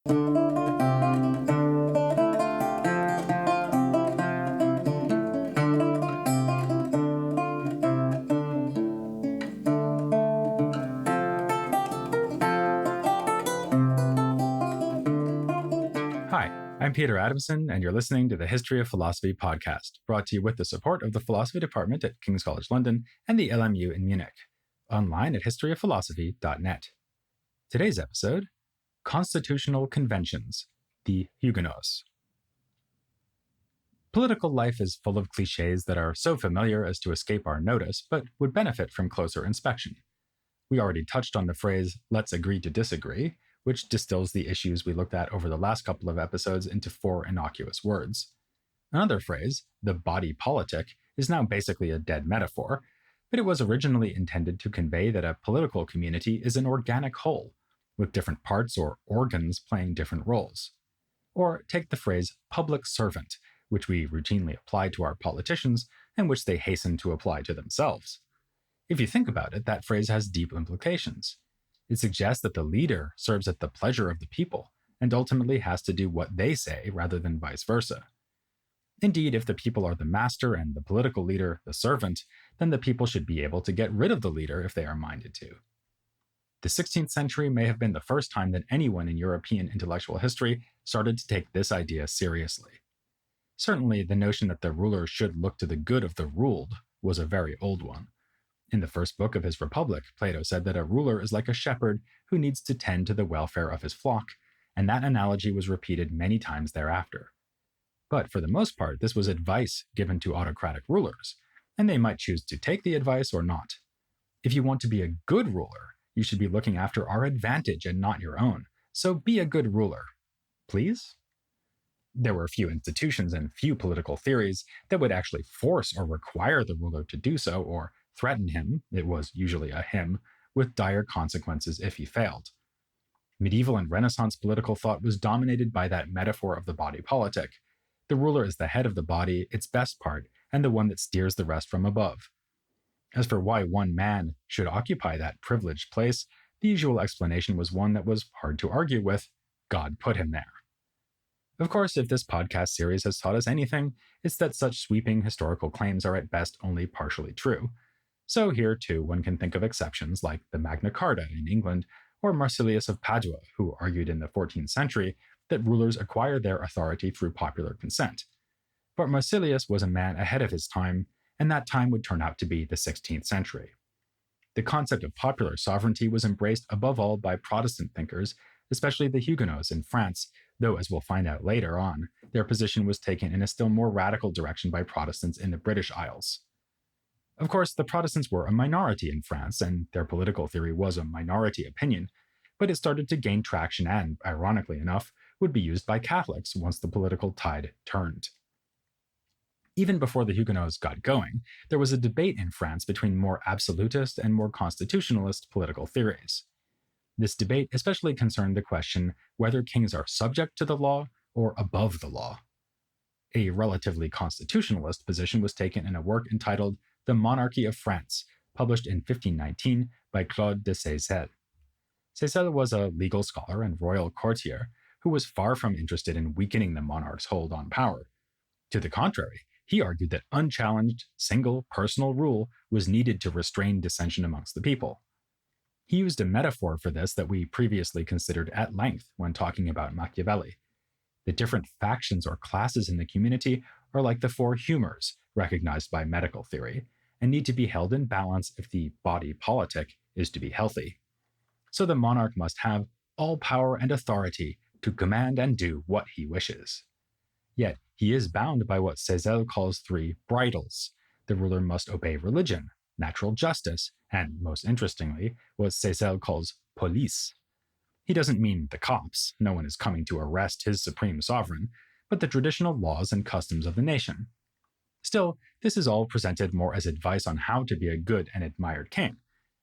Hi, I'm Peter Adamson, and you're listening to the History of Philosophy podcast, brought to you with the support of the Philosophy Department at King's College London and the LMU in Munich, online at historyofphilosophy.net. Today's episode, Constitutional Conventions, the Huguenots. Political life is full of cliches that are so familiar as to escape our notice, but would benefit from closer inspection. We already touched on the phrase, let's agree to disagree, which distills the issues we looked at over the last couple of episodes into 4 innocuous words. Another phrase, the body politic, is now basically a dead metaphor, but it was originally intended to convey that a political community is an organic whole, with different parts or organs playing different roles. Or take the phrase public servant, which we routinely apply to our politicians and which they hasten to apply to themselves. If you think about it, that phrase has deep implications. It suggests that the leader serves at the pleasure of the people and ultimately has to do what they say rather than vice versa. Indeed, if the people are the master and the political leader the servant, then the people should be able to get rid of the leader if they are minded to. The 16th century may have been the first time that anyone in European intellectual history started to take this idea seriously. Certainly, the notion that the ruler should look to the good of the ruled was a very old one. In the first book of his Republic, Plato said that a ruler is like a shepherd who needs to tend to the welfare of his flock, and that analogy was repeated many times thereafter. But for the most part, this was advice given to autocratic rulers, and they might choose to take the advice or not. If you want to be a good ruler, you should be looking after our advantage and not your own, so be a good ruler. Please? There were few institutions and few political theories that would actually force or require the ruler to do so, or threaten him, it was usually a him, with dire consequences if he failed. Medieval and Renaissance political thought was dominated by that metaphor of the body politic. The ruler is the head of the body, its best part, and the one that steers the rest from above. As for why one man should occupy that privileged place, the usual explanation was one that was hard to argue with: God put him there. Of course, if this podcast series has taught us anything, it's that such sweeping historical claims are at best only partially true. So here, too, one can think of exceptions like the Magna Carta in England or Marsilius of Padua, who argued in the 14th century that rulers acquired their authority through popular consent. But Marsilius was a man ahead of his time, and that time would turn out to be the 16th century. The concept of popular sovereignty was embraced above all by Protestant thinkers, especially the Huguenots in France, though, as we'll find out later on, their position was taken in a still more radical direction by Protestants in the British Isles. Of course, the Protestants were a minority in France, and their political theory was a minority opinion, but it started to gain traction and, ironically enough, would be used by Catholics once the political tide turned. Even before the Huguenots got going, there was a debate in France between more absolutist and more constitutionalist political theories. This debate especially concerned the question whether kings are subject to the law or above the law. A relatively constitutionalist position was taken in a work entitled The Monarchy of France, published in 1519 by Claude de Seyssel. Seyssel was a legal scholar and royal courtier who was far from interested in weakening the monarch's hold on power. To the contrary, he argued that unchallenged, single, personal rule was needed to restrain dissension amongst the people. He used a metaphor for this that we previously considered at length when talking about Machiavelli. The different factions or classes in the community are like the 4 humors recognized by medical theory, and need to be held in balance if the body politic is to be healthy. So the monarch must have all power and authority to command and do what he wishes. Yet he is bound by what Seyssel calls 3 bridles. The ruler must obey religion, natural justice, and, most interestingly, what Seyssel calls police. He doesn't mean the cops, no one is coming to arrest his supreme sovereign, but the traditional laws and customs of the nation. Still, this is all presented more as advice on how to be a good and admired king.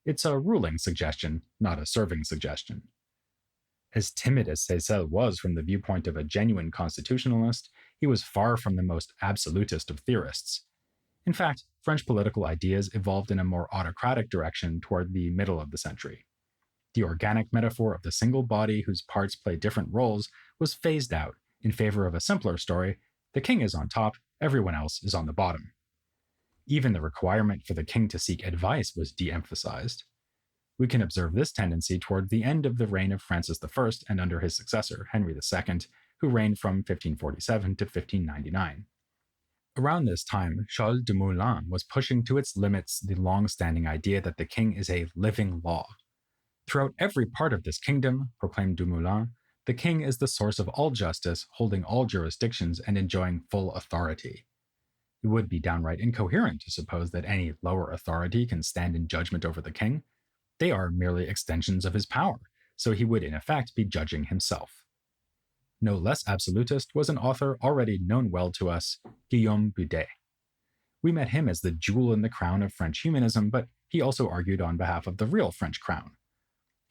It's a ruling suggestion, not a serving suggestion. As timid as Seyssel was from the viewpoint of a genuine constitutionalist, he was far from the most absolutist of theorists. In fact, French political ideas evolved in a more autocratic direction toward the middle of the century. The organic metaphor of the single body whose parts play different roles was phased out in favor of a simpler story: the king is on top, everyone else is on the bottom. Even the requirement for the king to seek advice was de-emphasized. We can observe this tendency toward the end of the reign of Francis I and under his successor, Henry II, who reigned from 1547 to 1599. Around this time, Charles de Moulins was pushing to its limits the long-standing idea that the king is a living law. Throughout every part of this kingdom, proclaimed de Moulins, the king is the source of all justice, holding all jurisdictions and enjoying full authority. It would be downright incoherent to suppose that any lower authority can stand in judgment over the king. They are merely extensions of his power, so he would in effect be judging himself. No less absolutist was an author already known well to us, Guillaume Boudet. We met him as the jewel in the crown of French humanism, but he also argued on behalf of the real French crown.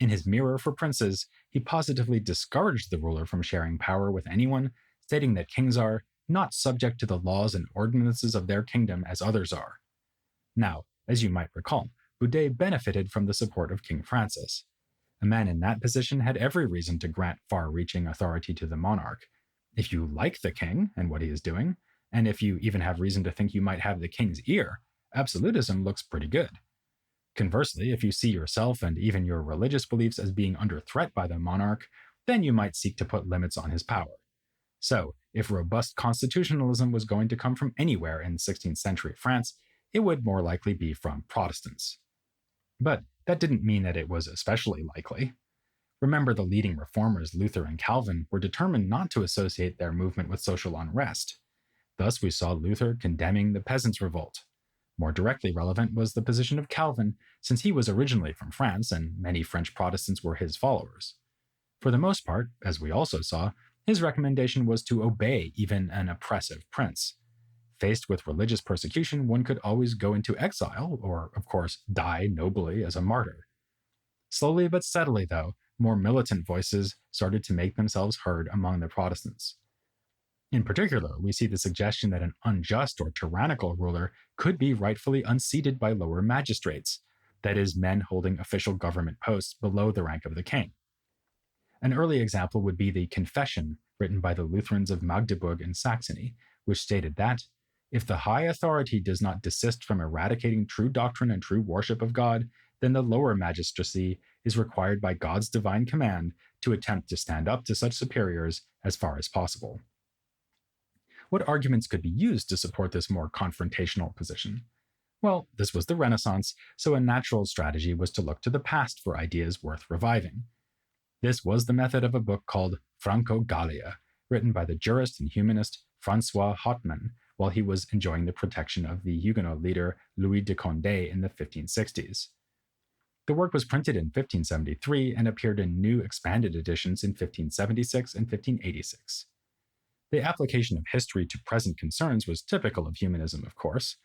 In his Mirror for Princes, he positively discouraged the ruler from sharing power with anyone, stating that kings are not subject to the laws and ordinances of their kingdom as others are. Now, as you might recall, Boudet benefited from the support of King Francis. A man in that position had every reason to grant far-reaching authority to the monarch. If you like the king and what he is doing, and if you even have reason to think you might have the king's ear, absolutism looks pretty good. Conversely, if you see yourself and even your religious beliefs as being under threat by the monarch, then you might seek to put limits on his power. So, if robust constitutionalism was going to come from anywhere in 16th century France, it would more likely be from Protestants. But that didn't mean that it was especially likely. Remember, the leading reformers, Luther and Calvin, were determined not to associate their movement with social unrest. Thus, we saw Luther condemning the peasants' revolt. More directly relevant was the position of Calvin, since he was originally from France and many French Protestants were his followers. For the most part, as we also saw, his recommendation was to obey even an oppressive prince. Faced with religious persecution, one could always go into exile, or, of course, die nobly as a martyr. Slowly but steadily, though, more militant voices started to make themselves heard among the Protestants. In particular, we see the suggestion that an unjust or tyrannical ruler could be rightfully unseated by lower magistrates, that is, men holding official government posts below the rank of the king. An early example would be the Confession, written by the Lutherans of Magdeburg in Saxony, which stated that, if the high authority does not desist from eradicating true doctrine and true worship of God, then the lower magistracy is required by God's divine command to attempt to stand up to such superiors as far as possible. What arguments could be used to support this more confrontational position? Well, this was the Renaissance, so a natural strategy was to look to the past for ideas worth reviving. This was the method of a book called Franco-Gallia, written by the jurist and humanist François Hotman, while he was enjoying the protection of the Huguenot leader Louis de Condé in the 1560s. The work was printed in 1573 and appeared in new expanded editions in 1576 and 1586. The application of history to present concerns was typical of humanism, of course.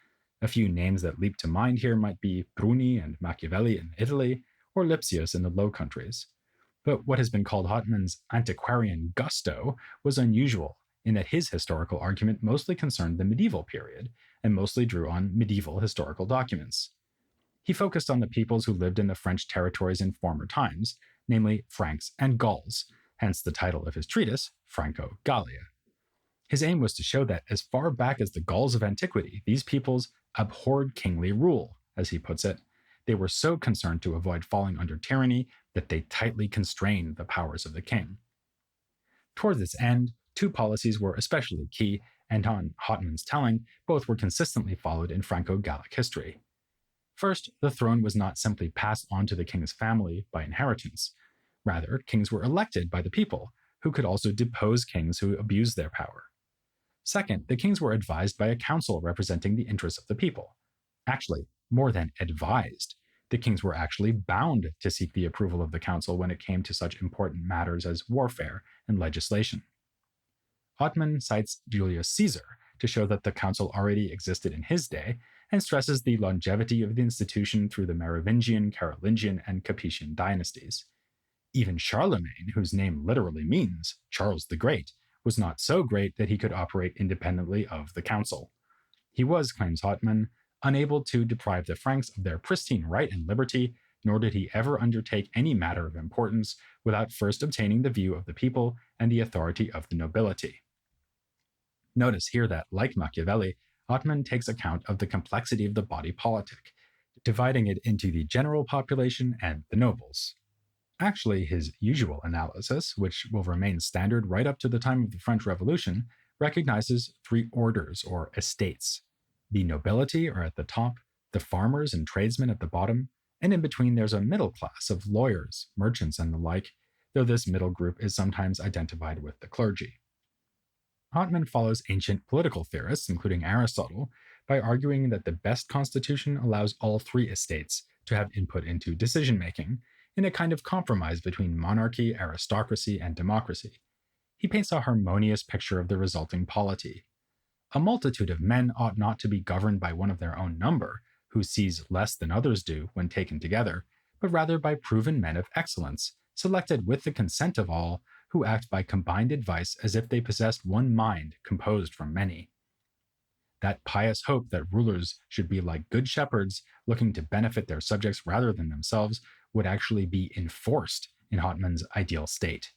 A few names that leap to mind here might be Bruni and Machiavelli in Italy, or Lipsius in the Low Countries. But what has been called Hotman's antiquarian gusto was unusual, in that his historical argument mostly concerned the medieval period, and mostly drew on medieval historical documents. He focused on the peoples who lived in the French territories in former times, namely Franks and Gauls, hence the title of his treatise, Franco-Gallia. His aim was to show that, as far back as the Gauls of antiquity, these peoples abhorred kingly rule, as he puts it. They were so concerned to avoid falling under tyranny that they tightly constrained the powers of the king. Toward this end, two policies were especially key, and on Hotman's telling, both were consistently followed in Franco-Gallic history. First, the throne was not simply passed on to the king's family by inheritance. Rather, kings were elected by the people, who could also depose kings who abused their power. Second, the kings were advised by a council representing the interests of the people. Actually, more than advised, the kings were actually bound to seek the approval of the council when it came to such important matters as warfare and legislation. Hotman cites Julius Caesar to show that the council already existed in his day, and stresses the longevity of the institution through the Merovingian, Carolingian, and Capetian dynasties. Even Charlemagne, whose name literally means Charles the Great, was not so great that he could operate independently of the council. He was, claims Hotman, unable to deprive the Franks of their pristine right and liberty nor did he ever undertake any matter of importance without first obtaining the view of the people and the authority of the nobility. Notice here that, like Machiavelli, Hotman takes account of the complexity of the body politic, dividing it into the general population and the nobles. Actually, his usual analysis, which will remain standard right up to the time of the French Revolution, recognizes three orders or estates. The nobility are at the top, the farmers and tradesmen at the bottom, and in between there's a middle class of lawyers, merchants, and the like, though this middle group is sometimes identified with the clergy. Hotman follows ancient political theorists, including Aristotle, by arguing that the best constitution allows all three estates to have input into decision-making, in a kind of compromise between monarchy, aristocracy, and democracy. He paints a harmonious picture of the resulting polity. A multitude of men ought not to be governed by one of their own number, who sees less than others do when taken together, but rather by proven men of excellence, selected with the consent of all, who act by combined advice as if they possessed one mind composed from many. That pious hope that rulers should be like good shepherds, looking to benefit their subjects rather than themselves, would actually be enforced in Hotman's ideal state.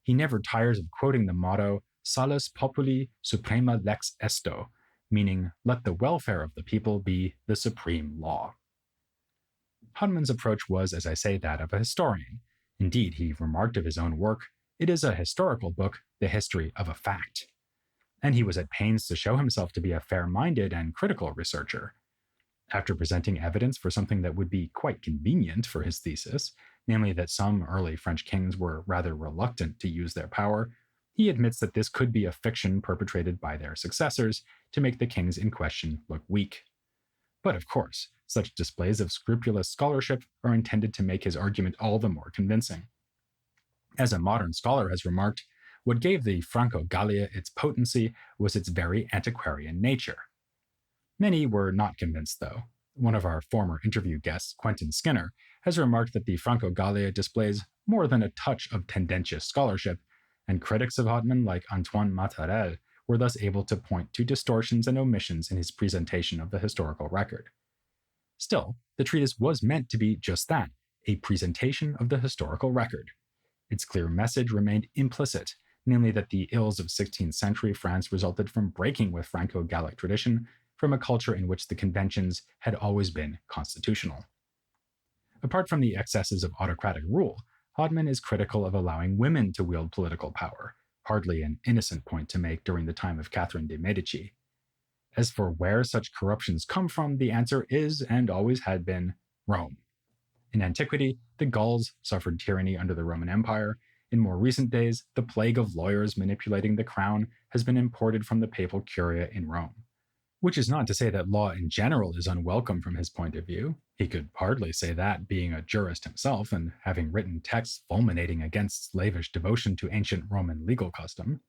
He never tires of quoting the motto, Salus populi suprema lex esto, meaning, let the welfare of the people be the supreme law. Hotman's approach was, as I say, that of a historian. Indeed, he remarked of his own work, it is a historical book, the history of a fact. And he was at pains to show himself to be a fair-minded and critical researcher. After presenting evidence for something that would be quite convenient for his thesis, namely that some early French kings were rather reluctant to use their power, he admits that this could be a fiction perpetrated by their successors to make the kings in question look weak. But of course, such displays of scrupulous scholarship are intended to make his argument all the more convincing. As a modern scholar has remarked, what gave the Franco-Gallia its potency was its very antiquarian nature. Many were not convinced, though. One of our former interview guests, Quentin Skinner, has remarked that the Franco-Gallia displays more than a touch of tendentious scholarship, and critics of Hotman like Antoine Matarel were thus able to point to distortions and omissions in his presentation of the historical record. Still, the treatise was meant to be just that, a presentation of the historical record. Its clear message remained implicit, namely that the ills of 16th century France resulted from breaking with Franco-Gallic tradition, from a culture in which the conventions had always been constitutional. Apart from the excesses of autocratic rule, Hotman is critical of allowing women to wield political power, hardly an innocent point to make during the time of Catherine de' Medici. As for where such corruptions come from, the answer is, and always had been, Rome. In antiquity, the Gauls suffered tyranny under the Roman Empire. In more recent days, the plague of lawyers manipulating the crown has been imported from the papal curia in Rome. Which is not to say that law in general is unwelcome from his point of view. He could hardly say that, being a jurist himself and having written texts fulminating against slavish devotion to ancient Roman legal custom.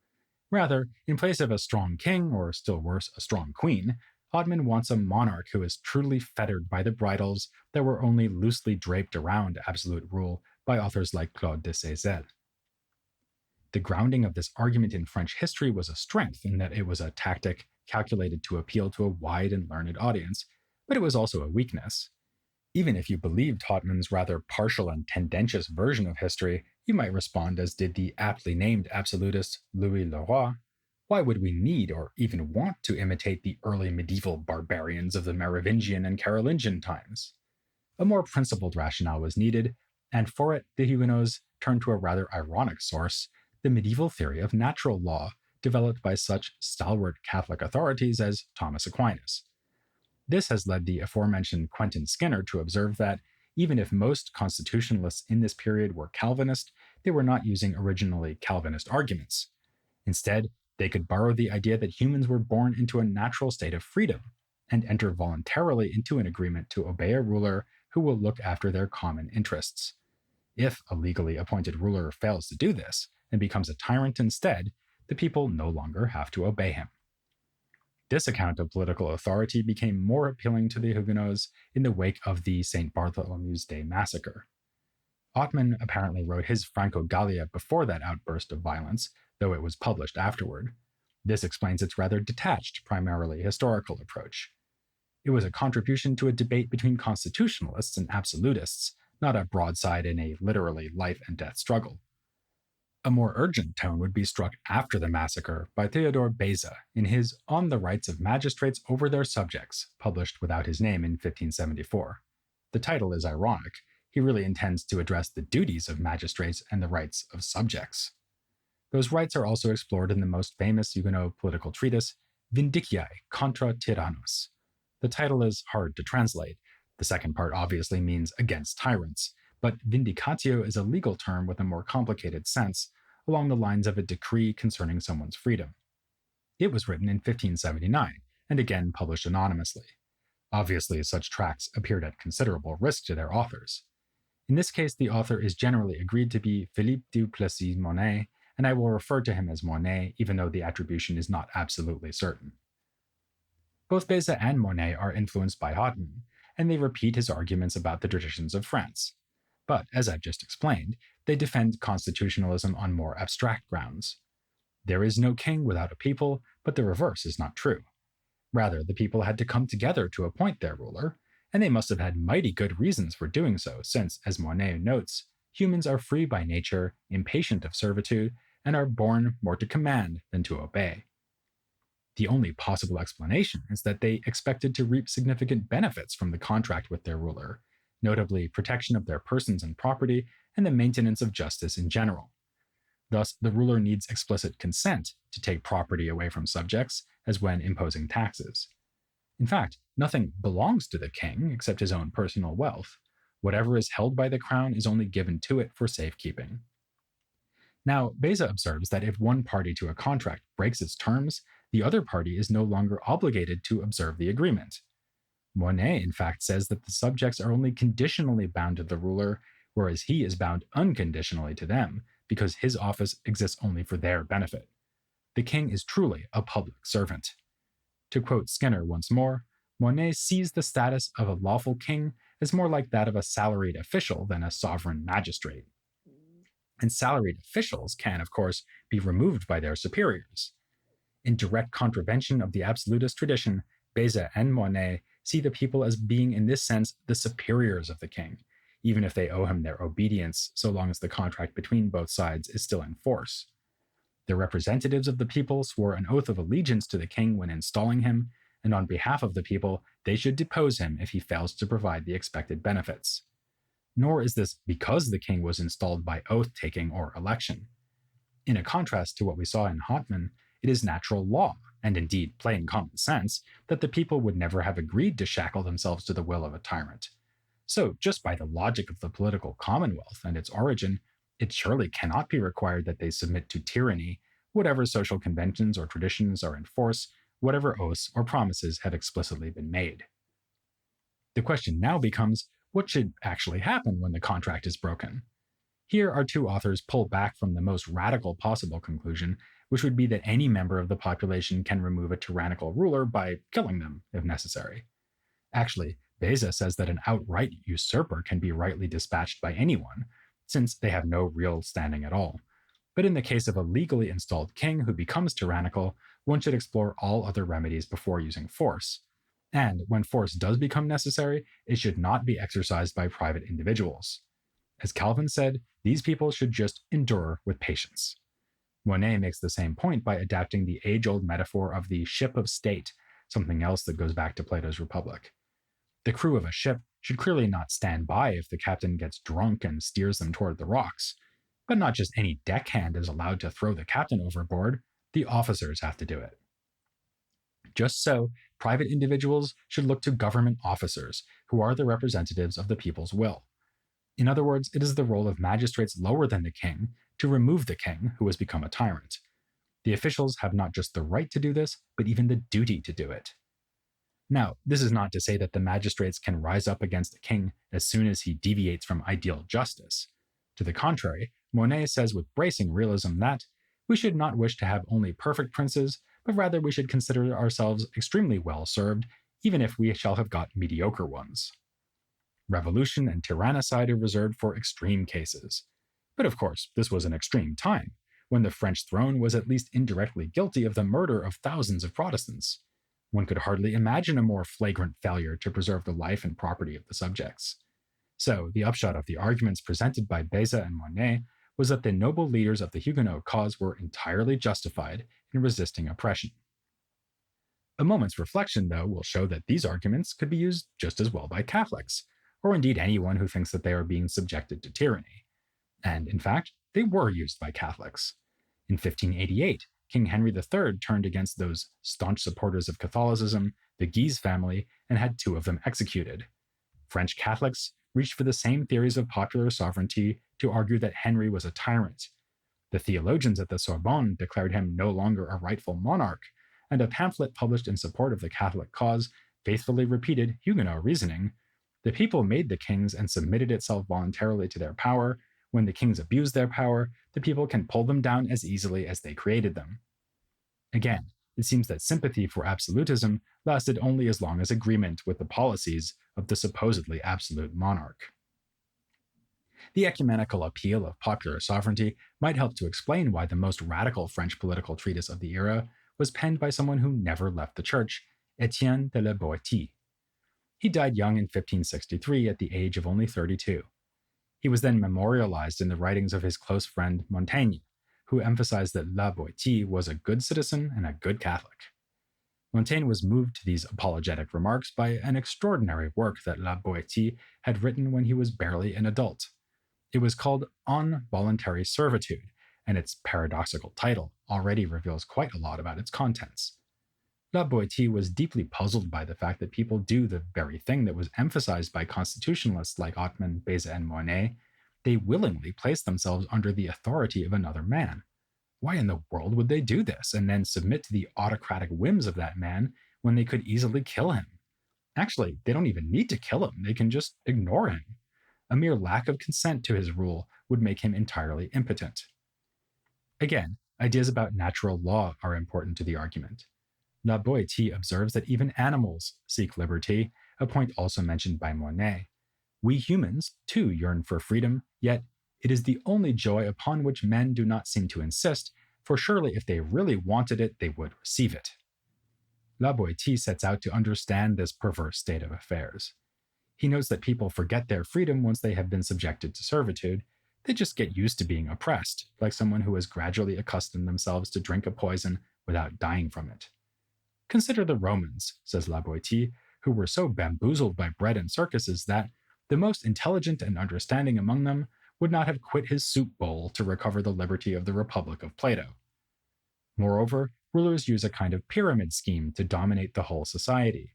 Rather, in place of a strong king, or still worse, a strong queen, Hotman wants a monarch who is truly fettered by the bridles that were only loosely draped around absolute rule by authors like Claude de Seyssel. The grounding of this argument in French history was a strength in that it was a tactic calculated to appeal to a wide and learned audience, but it was also a weakness. Even if you believed Hotman's rather partial and tendentious version of history, you might respond as did the aptly named absolutist Louis Leroy, why would we need or even want to imitate the early medieval barbarians of the Merovingian and Carolingian times? A more principled rationale was needed, and for it the Huguenots turned to a rather ironic source, the medieval theory of natural law, developed by such stalwart Catholic authorities as Thomas Aquinas. This has led the aforementioned Quentin Skinner to observe that, even if most constitutionalists in this period were Calvinist, they were not using originally Calvinist arguments. Instead, they could borrow the idea that humans were born into a natural state of freedom, and enter voluntarily into an agreement to obey a ruler who will look after their common interests. If a legally appointed ruler fails to do this, and becomes a tyrant instead, the people no longer have to obey him. This account of political authority became more appealing to the Huguenots in the wake of the St. Bartholomew's Day massacre. Hotman apparently wrote his Franco-Gallia before that outburst of violence, though it was published afterward. This explains its rather detached, primarily historical approach. It was a contribution to a debate between constitutionalists and absolutists, not a broadside in a literally life and death struggle. A more urgent tone would be struck after the massacre by Theodore Beza in his On the Rights of Magistrates over Their Subjects, published without his name in 1574. The title is ironic. He really intends to address the duties of magistrates and the rights of subjects. Those rights are also explored in the most famous Huguenot political treatise, Vindiciae contra Tyrannos. The title is hard to translate. The second part obviously means against tyrants, but vindicatio is a legal term with a more complicated sense, along the lines of a decree concerning someone's freedom. It was written in 1579, and again published anonymously. Obviously, such tracts appeared at considerable risk to their authors. In this case, the author is generally agreed to be Philippe du Plessis Monet, and I will refer to him as Monet, even though the attribution is not absolutely certain. Both Beza and Monet are influenced by Hotman, and they repeat his arguments about the traditions of France. But, as I've just explained, they defend constitutionalism on more abstract grounds. There is no king without a people, but the reverse is not true. Rather, the people had to come together to appoint their ruler, and they must have had mighty good reasons for doing so, since, as Monet notes, humans are free by nature, impatient of servitude, and are born more to command than to obey. The only possible explanation is that they expected to reap significant benefits from the contract with their ruler, notably protection of their persons and property and the maintenance of justice in general. Thus, the ruler needs explicit consent to take property away from subjects, as when imposing taxes. In fact, nothing belongs to the king except his own personal wealth. Whatever is held by the crown is only given to it for safekeeping. Now, Beza observes that if one party to a contract breaks its terms, the other party is no longer obligated to observe the agreement. Monet, in fact, says that the subjects are only conditionally bound to the ruler, whereas he is bound unconditionally to them, because his office exists only for their benefit. The king is truly a public servant. To quote Skinner once more, Monet sees the status of a lawful king as more like that of a salaried official than a sovereign magistrate. And salaried officials can, of course, be removed by their superiors. In direct contravention of the absolutist tradition, Beza and Monet see the people as being, in this sense, the superiors of the king, even if they owe him their obedience so long as the contract between both sides is still in force. The representatives of the people swore an oath of allegiance to the king when installing him, and on behalf of the people, they should depose him if he fails to provide the expected benefits. Nor is this because the king was installed by oath-taking or election. In a contrast to what we saw in Hotman, it is natural law, and indeed plain common sense, that the people would never have agreed to shackle themselves to the will of a tyrant. So, just by the logic of the political commonwealth and its origin, it surely cannot be required that they submit to tyranny, whatever social conventions or traditions are in force, whatever oaths or promises have explicitly been made. The question now becomes, what should actually happen when the contract is broken? Here, our two authors pull back from the most radical possible conclusion, which would be that any member of the population can remove a tyrannical ruler by killing them, if necessary. Actually, Beza says that an outright usurper can be rightly dispatched by anyone, since they have no real standing at all. But in the case of a legally installed king who becomes tyrannical, one should explore all other remedies before using force. And when force does become necessary, it should not be exercised by private individuals. As Calvin said, these people should just endure with patience. Monet makes the same point by adapting the age-old metaphor of the ship of state, something else that goes back to Plato's Republic. The crew of a ship should clearly not stand by if the captain gets drunk and steers them toward the rocks. But not just any deckhand is allowed to throw the captain overboard, the officers have to do it. Just so, private individuals should look to government officers, who are the representatives of the people's will. In other words, it is the role of magistrates lower than the king to remove the king who has become a tyrant. The officials have not just the right to do this, but even the duty to do it. Now, this is not to say that the magistrates can rise up against the king as soon as he deviates from ideal justice. To the contrary, Monet says with bracing realism that we should not wish to have only perfect princes, but rather we should consider ourselves extremely well served, even if we shall have got mediocre ones. Revolution and tyrannicide are reserved for extreme cases. But of course, this was an extreme time, when the French throne was at least indirectly guilty of the murder of thousands of Protestants. One could hardly imagine a more flagrant failure to preserve the life and property of the subjects. So, the upshot of the arguments presented by Beza and Monet was that the noble leaders of the Huguenot cause were entirely justified in resisting oppression. A moment's reflection, though, will show that these arguments could be used just as well by Catholics, or indeed anyone who thinks that they are being subjected to tyranny. And in fact, they were used by Catholics. In 1588, King Henry III turned against those staunch supporters of Catholicism, the Guise family, and had two of them executed. French Catholics reached for the same theories of popular sovereignty to argue that Henry was a tyrant. The theologians at the Sorbonne declared him no longer a rightful monarch, and a pamphlet published in support of the Catholic cause faithfully repeated Huguenot reasoning. The people made the kings and submitted itself voluntarily to their power. When the kings abuse their power, the people can pull them down as easily as they created them. Again, it seems that sympathy for absolutism lasted only as long as agreement with the policies of the supposedly absolute monarch. The ecumenical appeal of popular sovereignty might help to explain why the most radical French political treatise of the era was penned by someone who never left the church, Etienne de la Boétie. He died young in 1563 at the age of only 32. He was then memorialized in the writings of his close friend Montaigne, who emphasized that La Boétie was a good citizen and a good Catholic. Montaigne was moved to these apologetic remarks by an extraordinary work that La Boétie had written when he was barely an adult. It was called On Voluntary Servitude, and its paradoxical title already reveals quite a lot about its contents. La Boétie was deeply puzzled by the fact that people do the very thing that was emphasized by constitutionalists like Hotman, Beza, and Monet. They willingly place themselves under the authority of another man. Why in the world would they do this and then submit to the autocratic whims of that man when they could easily kill him? Actually, they don't even need to kill him, they can just ignore him. A mere lack of consent to his rule would make him entirely impotent. Again, ideas about natural law are important to the argument. La Boétie observes that even animals seek liberty, a point also mentioned by Monet. We humans, too, yearn for freedom, yet it is the only joy upon which men do not seem to insist, for surely if they really wanted it, they would receive it. La Boétie sets out to understand this perverse state of affairs. He notes that people forget their freedom once they have been subjected to servitude. They just get used to being oppressed, like someone who has gradually accustomed themselves to drink a poison without dying from it. Consider the Romans, says La Boétie, who were so bamboozled by bread and circuses that the most intelligent and understanding among them would not have quit his soup bowl to recover the liberty of the Republic of Plato. Moreover, rulers use a kind of pyramid scheme to dominate the whole society.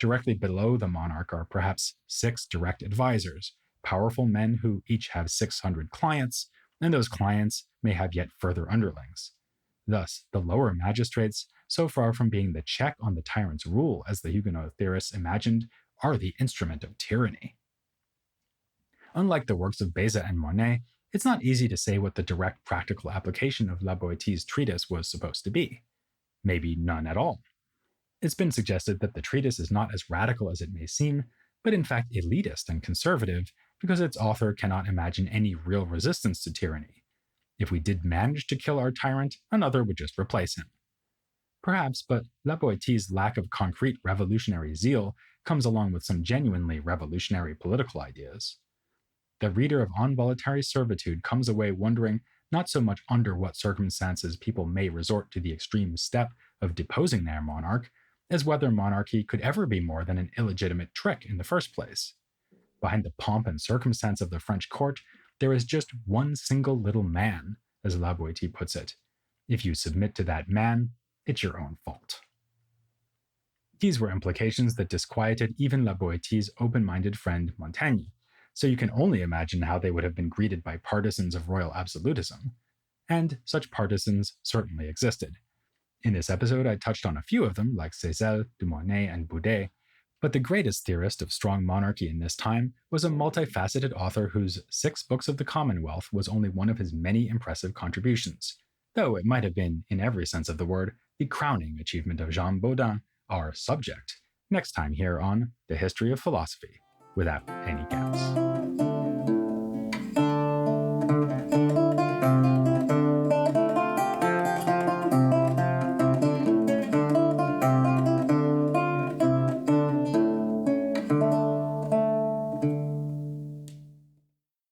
Directly below the monarch are perhaps 6 direct advisors, powerful men who each have 600 clients, and those clients may have yet further underlings. Thus, the lower magistrates, so far from being the check on the tyrant's rule as the Huguenot theorists imagined, are the instrument of tyranny. Unlike the works of Beza and Monet, it's not easy to say what the direct practical application of La Boétie's treatise was supposed to be. Maybe none at all. It's been suggested that the treatise is not as radical as it may seem, but in fact elitist and conservative, because its author cannot imagine any real resistance to tyranny. If we did manage to kill our tyrant, another would just replace him. Perhaps, but La Boétie's lack of concrete revolutionary zeal comes along with some genuinely revolutionary political ideas. The reader of On Voluntary Servitude comes away wondering not so much under what circumstances people may resort to the extreme step of deposing their monarch, as whether monarchy could ever be more than an illegitimate trick in the first place. Behind the pomp and circumstance of the French court, there is just one single little man, as La Boétie puts it. If you submit to that man, it's your own fault. These were implications that disquieted even La Boétie's open-minded friend Montaigne, so you can only imagine how they would have been greeted by partisans of royal absolutism. And such partisans certainly existed. In this episode, I touched on a few of them, like Cézanne, Du Monet, and Boudet, but the greatest theorist of strong monarchy in this time was a multifaceted author whose 6 books of the Commonwealth was only one of his many impressive contributions, though it might have been, in every sense of the word, the crowning achievement of Jean Bodin, our subject, next time here on The History of Philosophy, without any gaps.